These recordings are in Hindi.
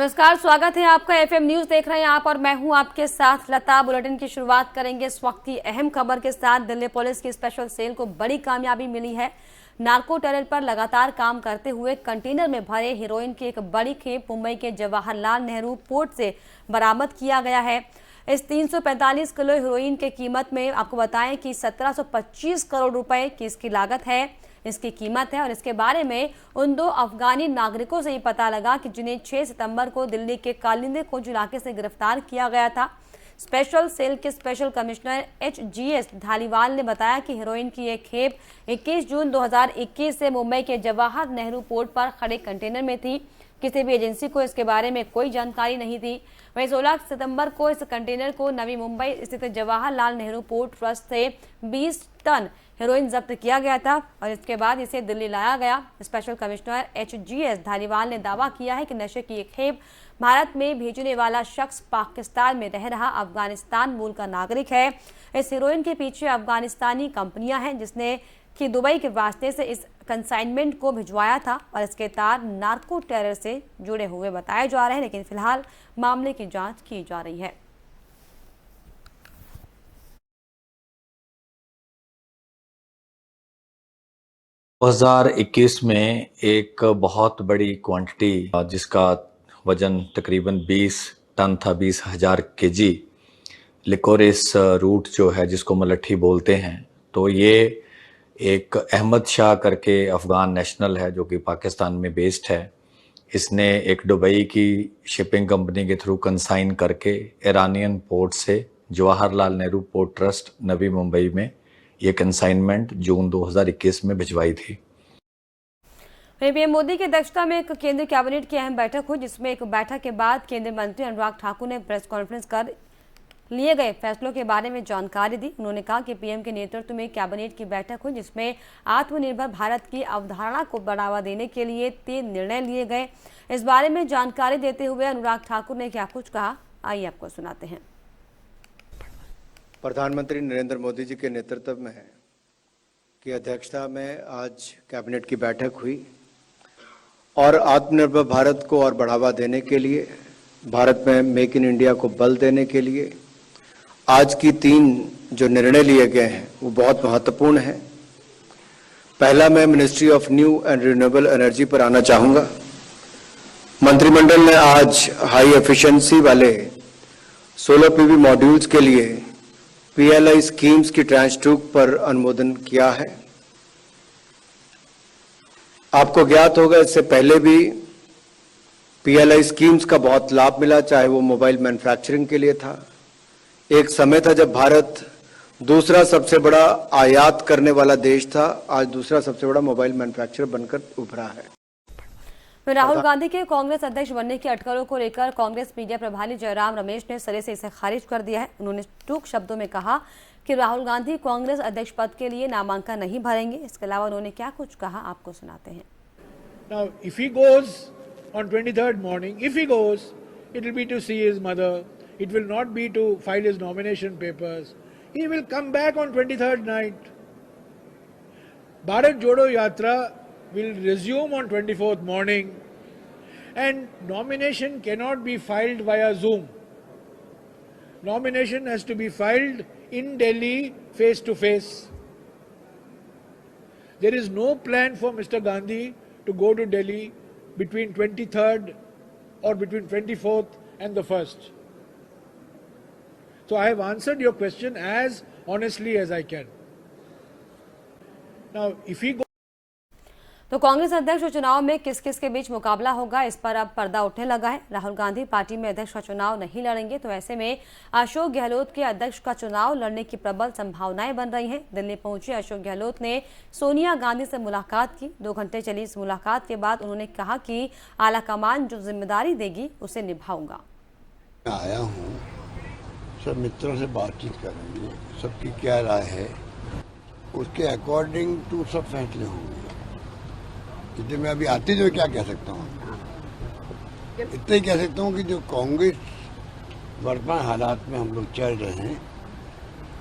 नमस्कार, स्वागत है आपका। एफएम न्यूज देख रहे हैं आप और मैं हूं आपके साथ लता। बुलेटिन की शुरुआत करेंगे इस वक्त की अहम खबर के साथ। दिल्ली पुलिस की स्पेशल सेल को बड़ी कामयाबी मिली है। नार्को टेरर पर लगातार काम करते हुए कंटेनर में भरे हेरोइन की एक बड़ी खेप मुंबई के जवाहरलाल नेहरू पोर्ट से बरामद किया गया है। इस 345 किलो हेरोइन की कीमत में आपको बताएं कि 1725 करोड़ रुपए की इसकी लागत है, इसकी कीमत है। और इसके बारे में उन दो अफगानी नागरिकों से ही पता लगा कि जिन्हें 6 सितंबर को दिल्ली के कालिंदी कुंज इलाके से गिरफ्तार किया गया था। स्पेशल सेल के स्पेशल कमिश्नर HGS धालीवाल ने बताया कि हेरोइन की एक खेप 21 जून 2021 से मुंबई के जवाहर नेहरू पोर्ट पर खड़े कंटेनर में थी। किसी भी एजेंसी को इसके बारे में कोई जानकारी नहीं थी। वहीं 16 सितंबर को इस कंटेनर को नवी मुंबई स्थित जवाहरलाल नेहरू पोर्ट ट्रस्ट से 20 टन हेरोइन जब्त किया गया था और इसके बाद इसे दिल्ली लाया गया। स्पेशल कमिश्नर HGS धालीवाल ने दावा किया है कि नशे की एक खेप भारत में भेजने वाला शख्स पाकिस्तान में रह रहा अफगानिस्तान मूल का नागरिक है। इस हेरोइन के पीछे अफगानिस्तानी कंपनियां हैं जिसने कि दुबई के वास्ते से इस कंसाइनमेंट को भिजवाया था और इसके तार नार्को टेरर से जुड़े हुए बताए जा रहे हैं, लेकिन फिलहाल मामले की जांच की जा रही है। हजार 2021 में एक बहुत बड़ी क्वांटिटी जिसका वजन तकरीबन 20 टन था, 20,000 kg लिकोरिस रूट जो है जिसको मलट्ठी बोलते हैं। तो ये एक अहमद शाह करके अफगान नेशनल है जो कि पाकिस्तान में बेस्ड है। इसने एक दुबई की शिपिंग कंपनी के थ्रू कंसाइन करके ईरानियन पोर्ट से जवाहरलाल नेहरू पोर्ट ट्रस्ट नवी मुंबई में ये कंसाइनमेंट जून 2021 में भिजवाई थी। पीएम मोदी की अध्यक्षता में एक केंद्रीय कैबिनेट की अहम बैठक हुई, जिसमें एक बैठक के बाद केंद्रीय मंत्री अनुराग ठाकुर ने प्रेस कॉन्फ्रेंस कर लिए गए फैसलों के बारे में जानकारी दी। उन्होंने कहा कि पीएम के नेतृत्व में कैबिनेट की बैठक हुई जिसमें आत्मनिर्भर भारत की अवधारणा को बढ़ावा देने के लिए 3 निर्णय लिए गए। इस बारे में जानकारी देते हुए अनुराग ठाकुर ने क्या कुछ कहा, आइए आपको सुनाते हैं। प्रधानमंत्री नरेंद्र मोदी जी के नेतृत्व में की अध्यक्षता में आज कैबिनेट की बैठक हुई और आत्मनिर्भर भारत को और बढ़ावा देने के लिए, भारत में मेक इन इंडिया को बल देने के लिए आज की 3 जो निर्णय लिए गए हैं वो बहुत महत्वपूर्ण है। पहला, मैं ministry of new and renewable energy पर आना चाहूँगा। मंत्रिमंडल ने आज हाई एफिशिएंसी वाले सोलर PV मॉड्यूल्स के लिए PLI स्कीम्स की ट्रांच 2 पर अनुमोदन किया है। आपको ज्ञात होगा इससे पहले भी PLI स्कीम्स का बहुत लाभ मिला, चाहे वो मोबाइल मैन्युफैक्चरिंग के लिए था। एक समय था जब भारत दूसरा सबसे बड़ा आयात करने वाला देश था, आज दूसरा सबसे बड़ा मोबाइल मैन्युफैक्चरर बनकर उभरा है। राहुल गांधी के कांग्रेस अध्यक्ष बनने की अटकलों को लेकर कांग्रेस मीडिया प्रभारी जयराम रमेश ने सिरे से इसे खारिज कर दिया है। उन्होंने टूक शब्दों में कहा कि राहुल गांधी कांग्रेस अध्यक्ष पद के लिए नामांकन नहीं भरेंगे। इसके अलावा उन्होंने क्या कुछ कहा, आपको सुनाते हैं। Now, if he goes on 23rd morning, if he goes, it will be to see his mother. It will not be to file his nomination papers. He will come back on 23rd night. Bharat Jodo Yatra will resume on 24th morning, and nomination cannot be filed via Zoom. Nomination has to be filed in Delhi face to face. There is no plan for Mr. Gandhi to go to Delhi between 23rd or between 24th and the 1st. So I have answered your question as honestly as I can. Now, if he तो कांग्रेस अध्यक्ष चुनाव में किस किस के बीच मुकाबला होगा, इस पर अब पर्दा उठने लगा है। राहुल गांधी पार्टी में अध्यक्ष का चुनाव नहीं लड़ेंगे, तो ऐसे में अशोक गहलोत के अध्यक्ष का चुनाव लड़ने की प्रबल संभावनाएं बन रही हैं। दिल्ली पहुंचे अशोक गहलोत ने सोनिया गांधी से मुलाकात की। 2 घंटे चली इस मुलाकात के बाद उन्होंने कहा कि आलाकमान जो जिम्मेदारी देगी उसे निभाऊंगा। आया हूँ, सब मित्रों से बातचीत करेंगे, सबकी क्या राय है उसके अकॉर्डिंग टू सब फैसले होंगे। इसलिए मैं अभी आते जो क्या कह सकता हूँ, इतना ही कह सकता हूँ कि जो कांग्रेस वर्तमान हालात में हम लोग चल रहे हैं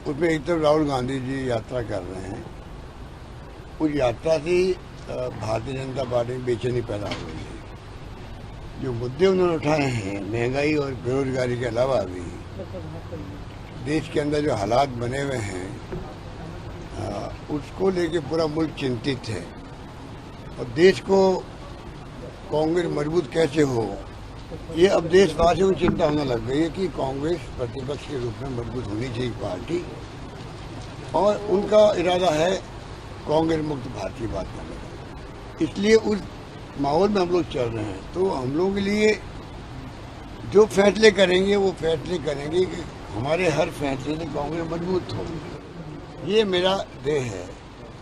उसमें एक तरफ राहुल गांधी जी यात्रा कर रहे हैं, उस यात्रा से भारतीय जनता पार्टी में बेचैनी पैदा हो रही है। जो मुद्दे उन्होंने उठाए हैं महंगाई और बेरोजगारी के अलावा भी देश के अंदर जो हालात बने हुए हैं उसको लेके पूरा मुल्क चिंतित है और देश को कांग्रेस मजबूत कैसे हो ये अब देशवासियों को चिंता होने लग गई है कि कांग्रेस प्रतिपक्ष के रूप में मजबूत होनी चाहिए पार्टी और उनका इरादा है कांग्रेस मुक्त भारत की बात करने का। इसलिए उस माहौल में हम लोग चल रहे हैं। तो हम लोगों के लिए जो फैसले करेंगे वो फैसले करेंगे कि हमारे हर फैसले से कांग्रेस मजबूत हो। ये मेरा देह है।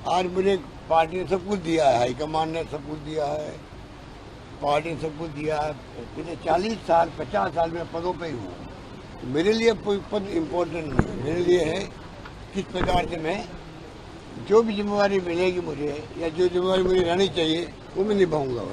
आज मुझे पार्टी ने सब कुछ दिया है, हाईकमान ने सब कुछ दिया है, पार्टी ने सब कुछ दिया है। पिछले 40 साल 50 साल में पदों पे ही हूँ। मेरे लिए कोई पद इम्पोर्टेंट नहीं, मेरे लिए है किस प्रकार से मैं जो भी जिम्मेवारी मिलेगी मुझे या जो जिम्मेवारी मुझे रहनी चाहिए वो मैं निभाऊंगा।